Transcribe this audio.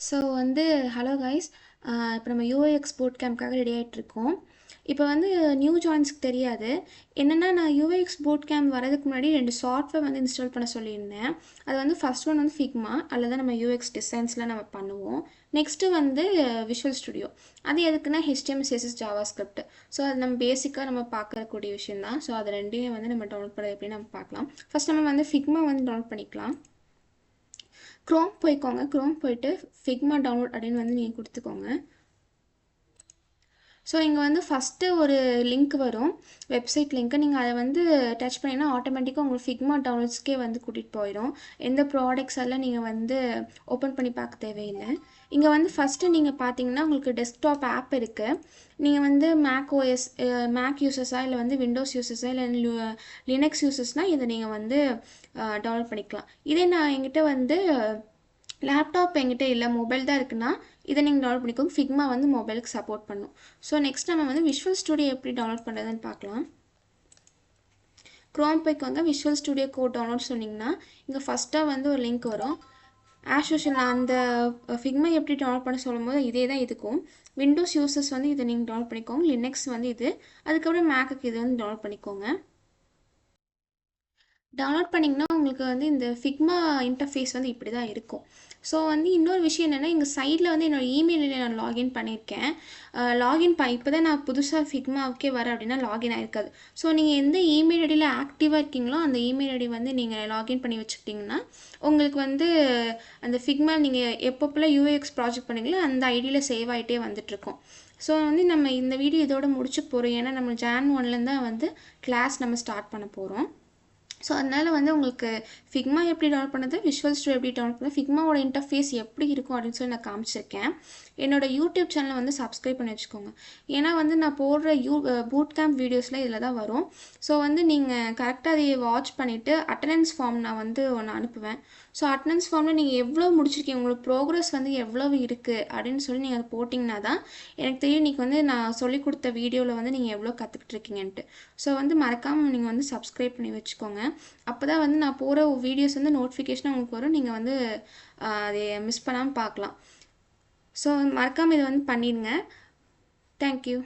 So வந்து hello guys. இப்போ நம்ம யூஐஎக்ஸ் போட் கேம்ப்காக ரெடி ஆகிட்ருக்கோம். இப்போ வந்து நியூ ஜாயின்ஸ்க்கு தெரியாது என்னென்னா, நான் யூஐஎக்ஸ் போட் கேம்ப் வரதுக்கு முன்னாடி 2 சாஃப்ட்வேர் வந்து இன்ஸ்டால் பண்ண சொல்லியிருந்தேன். அது வந்து ஃபஸ்ட் ஒன் வந்து ஃபிக்மா, அதில் தான் நம்ம யூஎக்ஸ் டிசைன்ஸ்லாம் நம்ம பண்ணுவோம். நெக்ஸ்ட்டு வந்து விஷுவல் ஸ்டுடியோ. அது எதுக்குன்னா HTML CSS JavaScript. ஸோ அது நம்ம பேசிக்காக நம்ம பார்க்கக்கூடிய விஷயம் தான். ஸோ அது ரெண்டையும் வந்து நம்ம டவுன்லோட் பண்ண எப்படின்னு நம்ம பார்க்கலாம். ஃபஸ்ட் நம்ம வந்து ஃபிக்மா வந்து டவுன்லோட் பண்ணிக்கலாம். க்ரோம் போய்க்கோங்க. க்ரோம் போயிட்டு ஃபிக்மா டவுன்லோட் அப்படின்னு வந்து நீங்கள் கொடுத்துக்கோங்க. ஸோ இங்கே வந்து ஃபஸ்ட்டு ஒரு லிங்க் வரும், வெப்சைட் லிங்க்கு. நீங்கள் அதை வந்து டச் பண்ணிங்கன்னா ஆட்டோமேட்டிக்காக உங்களுக்கு ஃபிக்மா டவுன்லோட்ஸ்க்கே வந்து கூட்டிகிட்டு போயிடும். எந்த ப்ராடக்ட்ஸ் எல்லாம் நீங்கள் வந்து ஓப்பன் பண்ணி பார்க்க தேவையில்லை. இங்கே வந்து ஃபஸ்ட்டு நீங்கள் பார்த்தீங்கன்னா உங்களுக்கு டெஸ்க்டாப் ஆப் இருக்குது. நீங்கள் வந்து மேக் யூசர்ஸா இல்லை வந்து விண்டோஸ் யூசர்ஸா இல்லை லினக்ஸ் யூசர்ஸ்னால் இதை நீங்கள் வந்து டவுன்லோட் பண்ணிக்கலாம். இதே நான் என்கிட்ட வந்து லேப்டாப் என்கிட்ட இல்லை, மொபைல் தான் இருக்குன்னா இதை நீங்கள் டவுன்லோட் பண்ணிக்கோங்க. ஃபிக்மா வந்து மொபைலுக்கு சப்போர்ட் பண்ணும். ஸோ நெக்ஸ்ட் நம்ம வந்து விஷுவல் ஸ்டுடியோ எப்படி டவுன்லோட் பண்ணுறதுன்னு பார்க்கலாம். க்ரோம் போய்க்கோங்க. விஷுவல் ஸ்டுடியோ கோட் டவுன்லோட் சொன்னிங்கன்னா இங்கே ஃபஸ்ட்டாக வந்து ஒரு லிங்க் வரும். ஆஸ் யூஷுவல் நான் அந்த ஃபிக்மா எப்படி டவுன்லோட் பண்ண சொல்லும் போது இதே தான் இதுக்கும். விண்டோஸ் யூசர்ஸ் வந்து இதை நீங்கள் டவுன்லோட் பண்ணிக்கோங்க. லினக்ஸ் வந்து இது, அதுக்கப்புறம் மேக்குக்கு இது வந்து டவுன்லோட் பண்ணிக்கோங்க. டவுன்லோட் பண்ணிங்கன்னா உங்களுக்கு வந்து இந்த ஃபிக்மா இன்டர்ஃபேஸ் வந்து இப்படி தான் இருக்கும். ஸோ வந்து இன்னொரு விஷயம் என்னென்னா, எங்கள் சைடில் வந்து என்னோடய இமெயிலில் நான் லாகின் பண்ணியிருக்கேன். இப்போ தான் நான் புதுசாக ஃபிக்மாவுக்கே வரேன் அப்படின்னா லாகின் ஆகிருக்காது. ஸோ நீங்கள் எந்த இமெயில் ஐடியில் ஆக்டிவாக இருக்கீங்களோ அந்த இமெயில் ஐடி வந்து நீங்கள் லாகின் பண்ணி வச்சுக்கிட்டிங்கன்னா உங்களுக்கு வந்து அந்த ஃபிக்மா நீங்கள் எப்பப்போலாம் யூஎக்ஸ் ப்ராஜெக்ட் பண்ணீங்களோ அந்த ஐடியில் சேவ் ஆகிட்டே வந்துட்டுருக்கோம். ஸோ வந்து நம்ம இந்த வீடியோ இதோட முடிச்சு போகிறோம். ஏன்னா நம்ம Jan 1 தான் வந்து கிளாஸ் நம்ம ஸ்டார்ட் பண்ண போகிறோம். ஸோ அதனால் வந்து உங்களுக்கு ஃபிக்மா எப்படி டவுன்லோட் பண்ணுறது, விஷுவல் ஸ்டுடியோ எப்படி டவுன்லோட் பண்ணுறது, ஃபிக்மாவோட இன்டர்ஃபேஸ் எப்படி இருக்கும் அப்படின்னு சொல்லி நான் காமிச்சிருக்கேன். என்னோடய யூடியூப் சேனலை வந்து சப்ஸ்கிரைப் பண்ணி வச்சுக்கோங்க. ஏன்னா வந்து நான் போடுற பூட் கேம்ப் வீடியோஸில் இதில் தான் வரும். ஸோ வந்து நீங்கள் கரெக்டாக அதை வாட்ச் பண்ணிவிட்டு அட்டண்டன்ஸ் ஃபார்ம் நான் வந்து ஒன்று அனுப்புவேன். ஸோ அட்டண்டன்ஸ் ஃபார்மில் நீங்கள் எவ்வளோ முடிச்சிருக்கீங்க, உங்களுக்கு ப்ரோக்ரஸ் வந்து எவ்வளவு இருக்குது அப்படின்னு சொல்லி நீங்கள் அதை போட்டிங்கன்னா தான் எனக்கு தெரியும் இன்றைக்கி வந்து நான் சொல்லிக் கொடுத்த வீடியோவில் வந்து நீங்கள் எவ்வளோ கற்றுக்கிட்டு இருக்கீங்கன்ட்டு. ஸோ வந்து மறக்காமல் நீங்கள் வந்து சப்ஸ்கிரைப் பண்ணி வச்சுக்கோங்க. அப்போ தான் வந்து நான் போகிற வீடியோஸ் வந்து நோட்டிஃபிகேஷனாக உங்களுக்கு வரும். நீங்கள் வந்து அதை மிஸ் பண்ணாமல் பார்க்கலாம். ஸோ மறக்காமல் இதை வந்து பண்ணிடுங்க. தேங்க்யூ.